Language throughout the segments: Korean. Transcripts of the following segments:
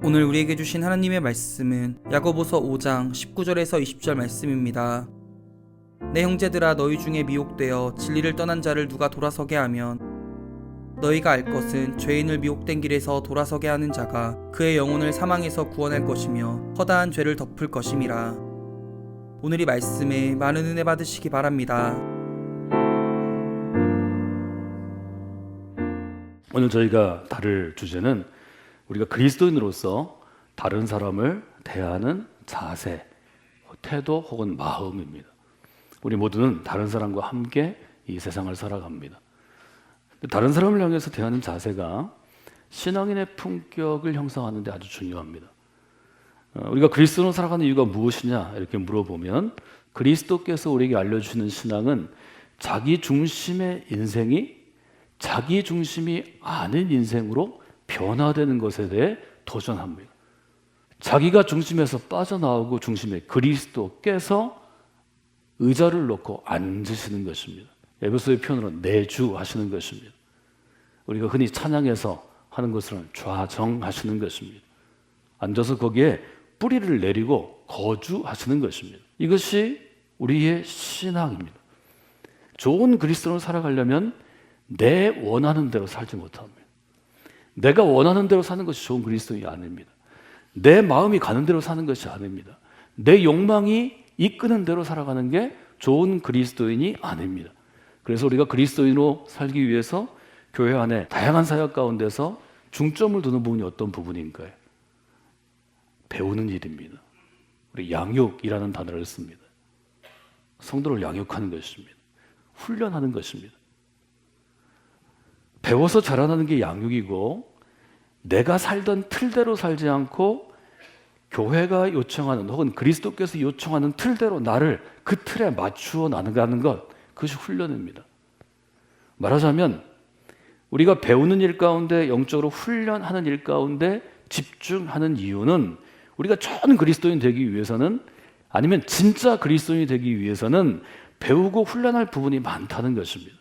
오늘 우리에게 주신 하나님의 말씀은 야고보서 5장 19절에서 20절 말씀입니다. 내 형제들아, 너희 중에 미혹되어 진리를 떠난 자를 누가 돌아서게 하면 너희가 알 것은 죄인을 미혹된 길에서 돌아서게 하는 자가 그의 영혼을 사망에서 구원할 것이며 허다한 죄를 덮을 것임이라. 오늘 이 말씀에 많은 은혜 받으시기 바랍니다. 오늘 저희가 다룰 주제는 우리가 그리스도인으로서 다른 사람을 대하는 자세, 태도 혹은 마음입니다. 우리 모두는 다른 사람과 함께 이 세상을 살아갑니다. 다른 사람을 향해서 대하는 자세가 신앙인의 품격을 형성하는 데 아주 중요합니다. 우리가 그리스도로 살아가는 이유가 무엇이냐 이렇게 물어보면 그리스도께서 우리에게 알려주시는 신앙은 자기 중심의 인생이 자기 중심이 아닌 인생으로 변화되는 것에 대해 도전합니다. 자기가 중심에서 빠져나오고 중심에 그리스도께서 의자를 놓고 앉으시는 것입니다. 에베소의 표현으로 내주하시는 것입니다. 우리가 흔히 찬양에서 하는 것으로는 좌정하시는 것입니다. 앉아서 거기에 뿌리를 내리고 거주하시는 것입니다. 이것이 우리의 신앙입니다. 좋은 그리스도로 살아가려면 내 원하는 대로 살지 못합니다. 내가 원하는 대로 사는 것이 좋은 그리스도인이 아닙니다. 내 마음이 가는 대로 사는 것이 아닙니다. 내 욕망이 이끄는 대로 살아가는 게 좋은 그리스도인이 아닙니다. 그래서 우리가 그리스도인으로 살기 위해서 교회 안에 다양한 사역 가운데서 중점을 두는 부분이 어떤 부분인가요? 배우는 일입니다. 우리 양육이라는 단어를 씁니다. 성도를 양육하는 것입니다. 훈련하는 것입니다. 배워서 자라나는 게 양육이고, 내가 살던 틀대로 살지 않고 교회가 요청하는 혹은 그리스도께서 요청하는 틀대로 나를 그 틀에 맞추어 나가는 것, 그것이 훈련입니다. 말하자면 우리가 배우는 일 가운데, 영적으로 훈련하는 일 가운데 집중하는 이유는 우리가 전 그리스도인 되기 위해서는, 아니면 진짜 그리스도인이 되기 위해서는 배우고 훈련할 부분이 많다는 것입니다.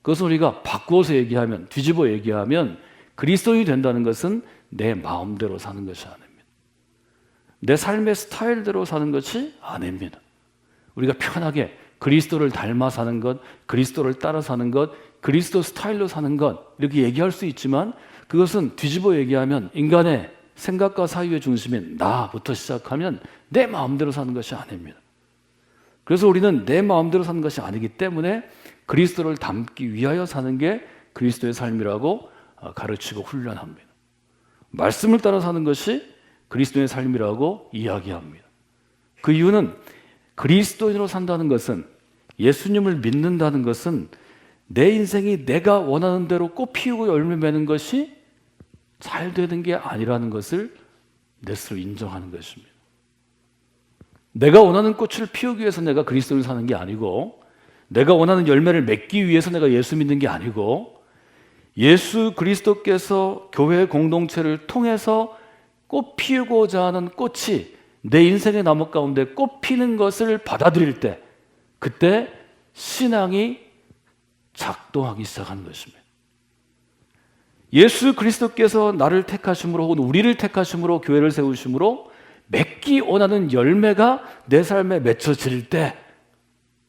그것을 우리가 바꾸어서 얘기하면, 뒤집어 얘기하면 그리스도인이 된다는 것은 내 마음대로 사는 것이 아닙니다. 내 삶의 스타일대로 사는 것이 아닙니다. 우리가 편하게 그리스도를 닮아 사는 것, 그리스도를 따라 사는 것, 그리스도 스타일로 사는 것, 이렇게 얘기할 수 있지만 그것은 뒤집어 얘기하면 인간의 생각과 사유의 중심인 나부터 시작하면 내 마음대로 사는 것이 아닙니다. 그래서 우리는 내 마음대로 사는 것이 아니기 때문에 그리스도를 닮기 위하여 사는 게 그리스도의 삶이라고 가르치고 훈련합니다. 말씀을 따라 사는 것이 그리스도의 삶이라고 이야기합니다. 그 이유는 그리스도인으로 산다는 것은, 예수님을 믿는다는 것은 내 인생이 내가 원하는 대로 꽃 피우고 열매 맺는 것이 잘 되는 게 아니라는 것을 내 스스로 인정하는 것입니다. 내가 원하는 꽃을 피우기 위해서 내가 그리스도를 사는 게 아니고, 내가 원하는 열매를 맺기 위해서 내가 예수 믿는 게 아니고, 예수 그리스도께서 교회 공동체를 통해서 꽃 피우고자 하는 꽃이 내 인생의 나무 가운데 꽃 피는 것을 받아들일 때, 그때 신앙이 작동하기 시작하는 것입니다. 예수 그리스도께서 나를 택하심으로 혹은 우리를 택하심으로 교회를 세우심으로 맺기 원하는 열매가 내 삶에 맺혀질 때,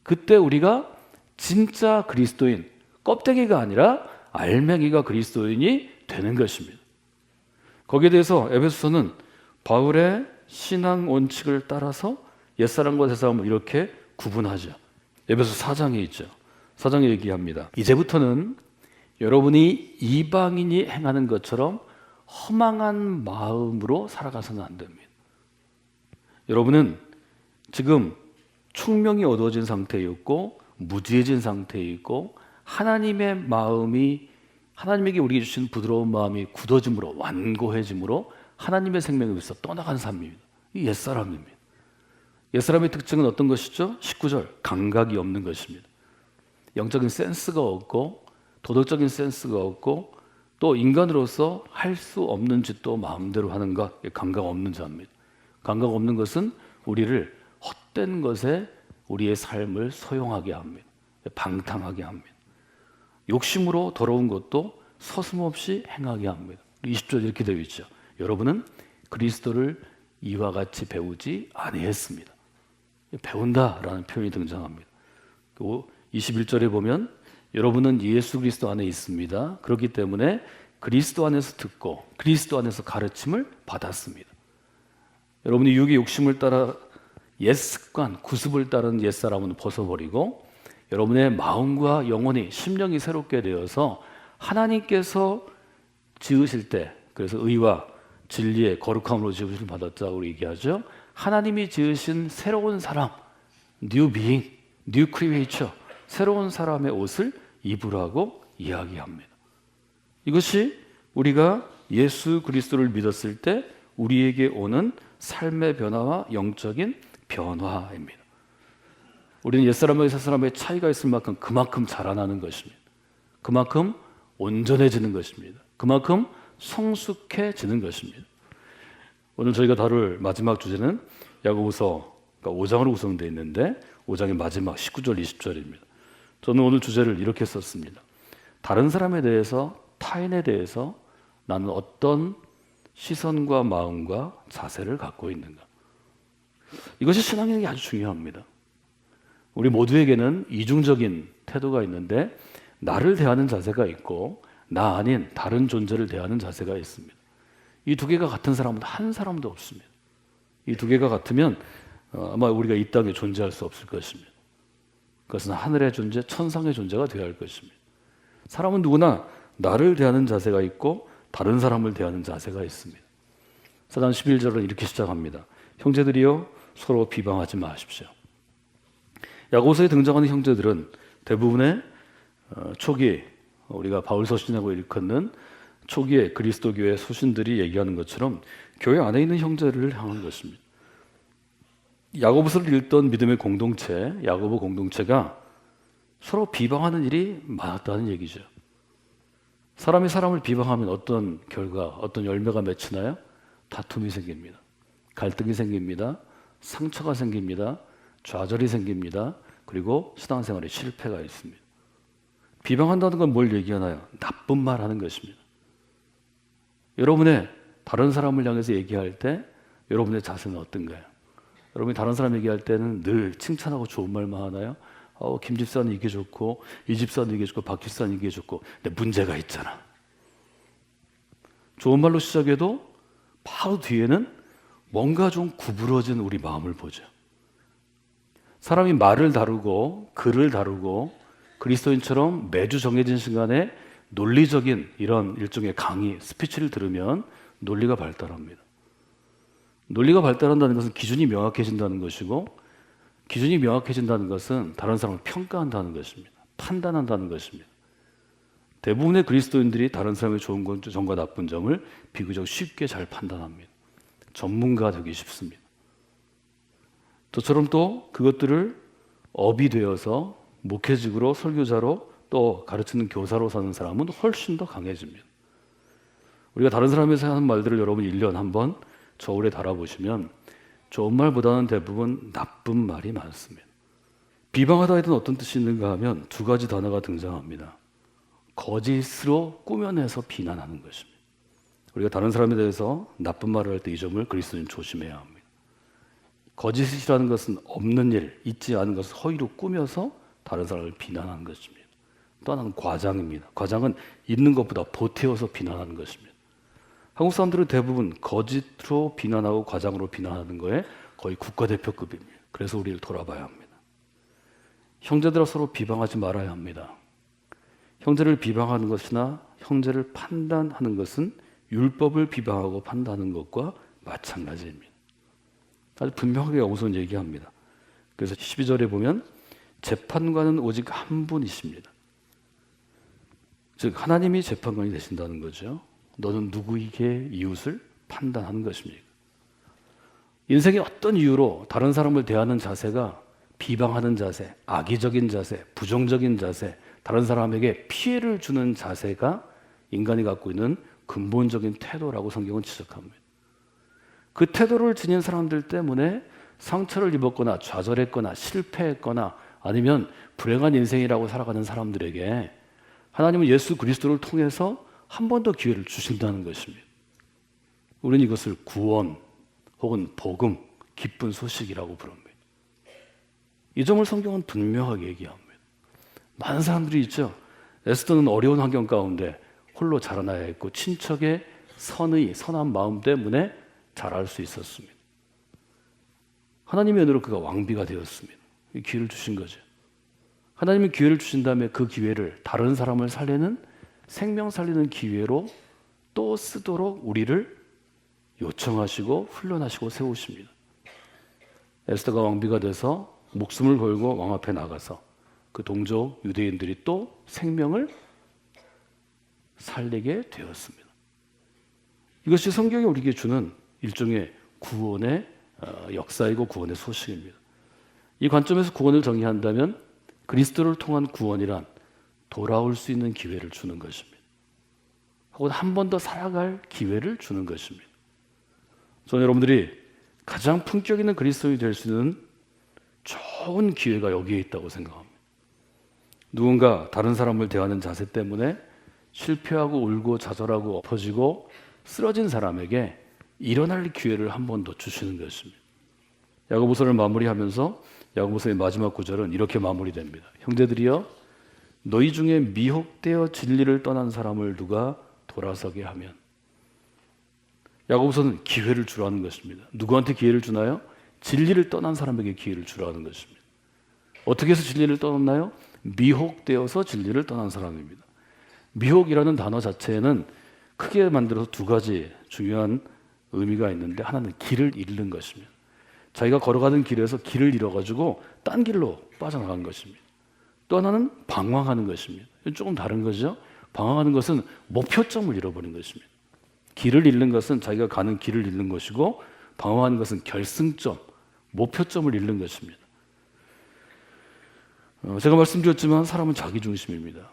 그때 우리가 진짜 그리스도인, 껍데기가 아니라 알맹이가 그리스도인이 되는 것입니다. 거기에 대해서 에베소서는 바울의 신앙 원칙을 따라서 옛사람과 새사람을 이렇게 구분하죠. 에베소 4장에 있죠. 4장에 얘기합니다. 이제부터는 여러분이 이방인이 행하는 것처럼 허망한 마음으로 살아가서는 안 됩니다. 여러분은 지금 충명이 어두워진 상태였고 무지해진 상태에 있고, 하나님의 마음이, 하나님에게 우리에게 주신 부드러운 마음이 굳어짐으로, 완고해짐으로 하나님의 생명에 비해서 떠나간 삶입니다. 이 옛사람입니다. 옛사람의 특징은 어떤 것이죠? 19절, 감각이 없는 것입니다. 영적인 센스가 없고, 도덕적인 센스가 없고, 또 인간으로서 할 수 없는 짓도 마음대로 하는 것, 감각 없는 자입니다. 감각 없는 것은 우리를 헛된 것에 우리의 삶을 소용하게 합니다. 방탕하게 합니다. 욕심으로 더러운 것도 서슴없이 행하게 합니다. 20절 이렇게 되어 있죠. 여러분은 그리스도를 이와 같이 배우지 아니했습니다. 배운다라는 표현이 등장합니다. 21절에 보면 여러분은 예수 그리스도 안에 있습니다. 그렇기 때문에 그리스도 안에서 듣고 그리스도 안에서 가르침을 받았습니다. 여러분이 육의 욕심을 따라 옛 습관, 구습을 따른 옛사람은 벗어버리고 여러분의 마음과 영혼이 심령이 새롭게 되어서 하나님께서 지으실 때, 그래서 의와 진리의 거룩함으로 지으심을 받았다고 얘기하죠. 하나님이 지으신 새로운 사람, new being, new creature, 새로운 사람의 옷을 입으라고 이야기합니다. 이것이 우리가 예수 그리스도를 믿었을 때 우리에게 오는 삶의 변화와 영적인 변화입니다. 우리는 옛사람과 새사람의 차이가 있을 만큼 그만큼 자라나는 것입니다. 그만큼 온전해지는 것입니다. 그만큼 성숙해지는 것입니다. 오늘 저희가 다룰 마지막 주제는 야고보서 5장으로 구성되어 있는데 5장의 마지막 19절 20절입니다. 저는 오늘 주제를 이렇게 썼습니다. 다른 사람에 대해서, 타인에 대해서 나는 어떤 시선과 마음과 자세를 갖고 있는가. 이것이 신앙에게 아주 중요합니다. 우리 모두에게는 이중적인 태도가 있는데 나를 대하는 자세가 있고 나 아닌 다른 존재를 대하는 자세가 있습니다. 이 두 개가 같은 사람은 한 사람도 없습니다. 이 두 개가 같으면 아마 우리가 이 땅에 존재할 수 없을 것입니다. 그것은 하늘의 존재, 천상의 존재가 되어야 할 것입니다. 사람은 누구나 나를 대하는 자세가 있고 다른 사람을 대하는 자세가 있습니다. 사장 11절은 이렇게 시작합니다. 형제들이여 서로 비방하지 마십시오. 야고보서에 등장하는 형제들은 대부분의 초기 우리가 바울 서신하고 일컫는 초기의 그리스도 교회 소신들이 얘기하는 것처럼 교회 안에 있는 형제를 향한 것입니다. 야고보서를 읽던 믿음의 공동체, 야고보 공동체가 서로 비방하는 일이 많았다는 얘기죠. 사람이 사람을 비방하면 어떤 결과, 어떤 열매가 맺히나요? 다툼이 생깁니다. 갈등이 생깁니다. 상처가 생깁니다. 좌절이 생깁니다. 그리고 신앙생활에 실패가 있습니다. 비방한다는 건 뭘 얘기하나요? 나쁜 말 하는 것입니다. 여러분의 다른 사람을 향해서 얘기할 때 여러분의 자세는 어떤가요? 여러분이 다른 사람 얘기할 때는 늘 칭찬하고 좋은 말만 하나요? 김 집사는 이게 좋고 이 집사는 이게 좋고 박 집사는 이게 좋고 근데 문제가 있잖아. 좋은 말로 시작해도 바로 뒤에는 뭔가 좀 구부러진 우리 마음을 보죠. 사람이 말을 다루고 글을 다루고 그리스도인처럼 매주 정해진 시간에 논리적인 이런 일종의 강의, 스피치를 들으면 논리가 발달합니다. 논리가 발달한다는 것은 기준이 명확해진다는 것이고 기준이 명확해진다는 것은 다른 사람을 평가한다는 것입니다. 판단한다는 것입니다. 대부분의 그리스도인들이 다른 사람의 좋은 점과 나쁜 점을 비교적 쉽게 잘 판단합니다. 전문가 되기 쉽습니다. 저처럼 또 그것들을 업이 되어서 목회직으로 설교자로 또 가르치는 교사로 사는 사람은 훨씬 더 강해집니다. 우리가 다른 사람에서 하는 말들을 여러분 1년 한번 저울에 달아보시면 좋은 말보다는 대부분 나쁜 말이 많습니다. 비방하다 해도 어떤 뜻이 있는가 하면 두 가지 단어가 등장합니다. 거짓으로 꾸며내서 비난하는 것입니다. 우리가 다른 사람에 대해서 나쁜 말을 할 때 이 점을 그리스도인 조심해야 합니다. 거짓이라는 것은 없는 일, 있지 않은 것을 허위로 꾸며서 다른 사람을 비난하는 것입니다. 또 하나는 과장입니다. 과장은 있는 것보다 보태어서 비난하는 것입니다. 한국 사람들은 대부분 거짓으로 비난하고 과장으로 비난하는 거에 거의 국가대표급입니다. 그래서 우리를 돌아봐야 합니다. 형제들아 서로 비방하지 말아야 합니다. 형제를 비방하는 것이나 형제를 판단하는 것은 율법을 비방하고 판단하는 것과 마찬가지입니다. 아주 분명하게 우선 얘기합니다. 그래서 12절에 보면 재판관은 오직 한 분이십니다. 즉 하나님이 재판관이 되신다는 거죠. 너는 누구에게 이웃을 판단하는 것입니까? 인생의 어떤 이유로 다른 사람을 대하는 자세가 비방하는 자세, 악의적인 자세, 부정적인 자세, 다른 사람에게 피해를 주는 자세가 인간이 갖고 있는 근본적인 태도라고 성경은 지적합니다. 그 태도를 지닌 사람들 때문에 상처를 입었거나 좌절했거나 실패했거나 아니면 불행한 인생이라고 살아가는 사람들에게 하나님은 예수 그리스도를 통해서 한 번 더 기회를 주신다는 것입니다. 우리는 이것을 구원 혹은 복음, 기쁜 소식이라고 부릅니다. 이 점을 성경은 분명하게 얘기합니다. 많은 사람들이 있죠. 에스더는 어려운 환경 가운데 홀로 자라나야 했고 친척의 선한 마음 때문에 자랄 수 있었습니다. 하나님의 은혜로 그가 왕비가 되었습니다. 기회를 주신 거죠. 하나님이 기회를 주신 다음에 그 기회를 다른 사람을 살리는 생명 살리는 기회로 또 쓰도록 우리를 요청하시고 훈련하시고 세우십니다. 에스더가 왕비가 돼서 목숨을 걸고 왕 앞에 나가서 그 동족 유대인들이 또 생명을 살리게 되었습니다. 이것이 성경이 우리에게 주는 일종의 구원의 역사이고 구원의 소식입니다. 이 관점에서 구원을 정의한다면 그리스도를 통한 구원이란 돌아올 수 있는 기회를 주는 것입니다. 혹은 한 번 더 살아갈 기회를 주는 것입니다. 저는 여러분들이 가장 품격 있는 그리스도인이 될 수 있는 좋은 기회가 여기에 있다고 생각합니다. 누군가 다른 사람을 대하는 자세 때문에 실패하고 울고 좌절하고 엎어지고 쓰러진 사람에게 일어날 기회를 한 번 더 주시는 것입니다. 야고보서를 마무리하면서 야고보서의 마지막 구절은 이렇게 마무리됩니다. 형제들이여 너희 중에 미혹되어 진리를 떠난 사람을 누가 돌아서게 하면. 야고보서는 기회를 주라는 것입니다. 누구한테 기회를 주나요? 진리를 떠난 사람에게 기회를 주라는 것입니다. 어떻게 해서 진리를 떠났나요? 미혹되어서 진리를 떠난 사람입니다. 미혹이라는 단어 자체에는 크게 만들어서 두 가지 중요한 의미가 있는데, 하나는 길을 잃는 것입니다. 자기가 걸어가는 길에서 길을 잃어가지고 딴 길로 빠져나간 것입니다. 또 하나는 방황하는 것입니다. 조금 다른 거죠. 방황하는 것은 목표점을 잃어버린 것입니다. 길을 잃는 것은 자기가 가는 길을 잃는 것이고, 방황하는 것은 결승점, 목표점을 잃는 것입니다. 제가 말씀드렸지만 사람은 자기중심입니다.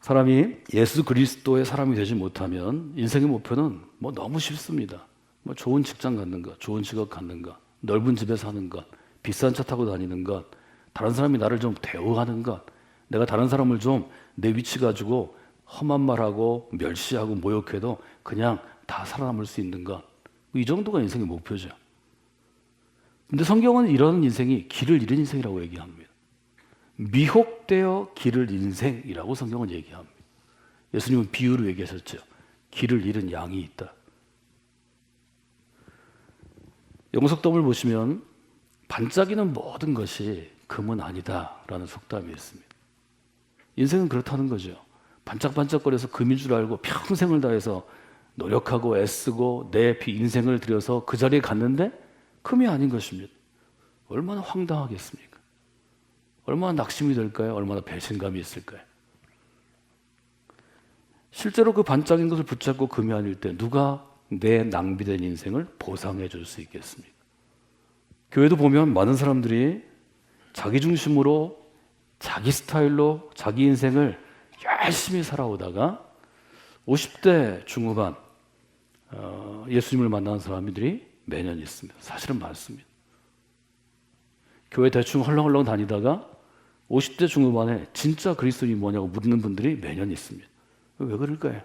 사람이 예수 그리스도의 사람이 되지 못하면 인생의 목표는 너무 쉽습니다. 좋은 직장 갖는 것, 좋은 직업 갖는 것, 넓은 집에 사는 것, 비싼 차 타고 다니는 것, 다른 사람이 나를 좀 대우하는 것, 내가 다른 사람을 좀 내 위치 가지고 험한 말하고 멸시하고 모욕해도 그냥 다 살아남을 수 있는 것, 이 정도가 인생의 목표죠. 근데 성경은 이런 인생이 길을 잃은 인생이라고 얘기합니다. 미혹되어 길을 잃은 인생이라고 성경은 얘기합니다. 예수님은 비유로 얘기하셨죠. 길을 잃은 양이 있다. 영속담을 보시면 반짝이는 모든 것이 금은 아니다라는 속담이 있습니다. 인생은 그렇다는 거죠. 반짝반짝거려서 금인 줄 알고 평생을 다해서 노력하고 애쓰고 내 인생을 들여서 그 자리에 갔는데 금이 아닌 것입니다. 얼마나 황당하겠습니까? 얼마나 낙심이 될까요? 얼마나 배신감이 있을까요? 실제로 그 반짝인 것을 붙잡고 금이 아닐 때 누가 내 낭비된 인생을 보상해 줄 수 있겠습니까? 교회도 보면 많은 사람들이 자기 중심으로 자기 스타일로 자기 인생을 열심히 살아오다가 50대 중후반 예수님을 만나는 사람들이 매년 있습니다. 사실은 많습니다. 교회 대충 헐렁헐렁 다니다가 50대 중후반에 진짜 그리스도인이 뭐냐고 묻는 분들이 매년 있습니다. 왜 그럴까요?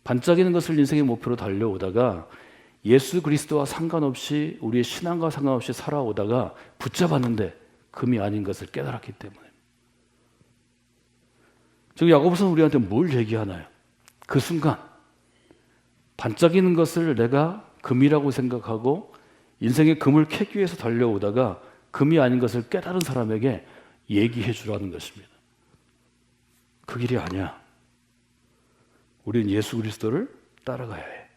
반짝이는 것을 인생의 목표로 달려오다가 예수 그리스도와 상관없이 우리의 신앙과 상관없이 살아오다가 붙잡았는데 금이 아닌 것을 깨달았기 때문에. 지금 야고보서는 우리한테 뭘 얘기하나요? 그 순간 반짝이는 것을 내가 금이라고 생각하고 인생의 금을 캐기 위해서 달려오다가 금이 아닌 것을 깨달은 사람에게 얘기해 주라는 것입니다. 그 길이 아니야. 우리는 예수 그리스도를 따라가야 해.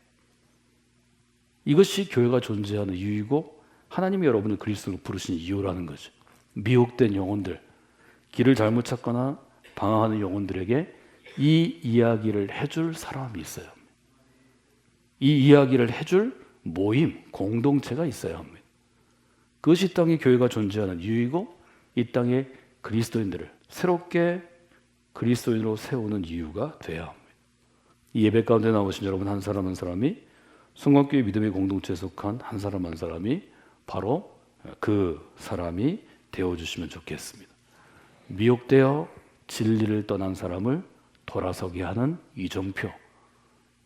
이것이 교회가 존재하는 이유이고 하나님이 여러분을 그리스도로 부르신 이유라는 거죠. 미혹된 영혼들, 길을 잘못 찾거나 방황하는 영혼들에게 이 이야기를 해줄 사람이 있어야 합니다. 이 이야기를 해줄 모임, 공동체가 있어야 합니다. 그것이 이 땅에 교회가 존재하는 이유이고 이 땅에 그리스도인들을 새롭게 그리스도인으로 세우는 이유가 되어야 합니다. 이 예배 가운데 나오신 여러분 한 사람 한 사람이 성곽교회 믿음의 공동체에 속한 한 사람 한 사람이 바로 그 사람이 되어주시면 좋겠습니다. 미혹되어 진리를 떠난 사람을 돌아서게 하는 이정표,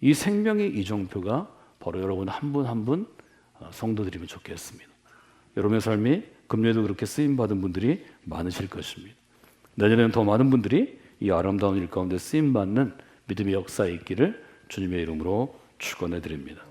이 생명의 이정표가 바로 여러분 한 분 한 분 성도들이면 좋겠습니다. 여러분의 삶이 금년에도 그렇게 쓰임받은 분들이 많으실 것입니다. 내년에는 더 많은 분들이 이 아름다운 일 가운데 쓰임받는 믿음의 역사에 있기를 주님의 이름으로 축원해 드립니다.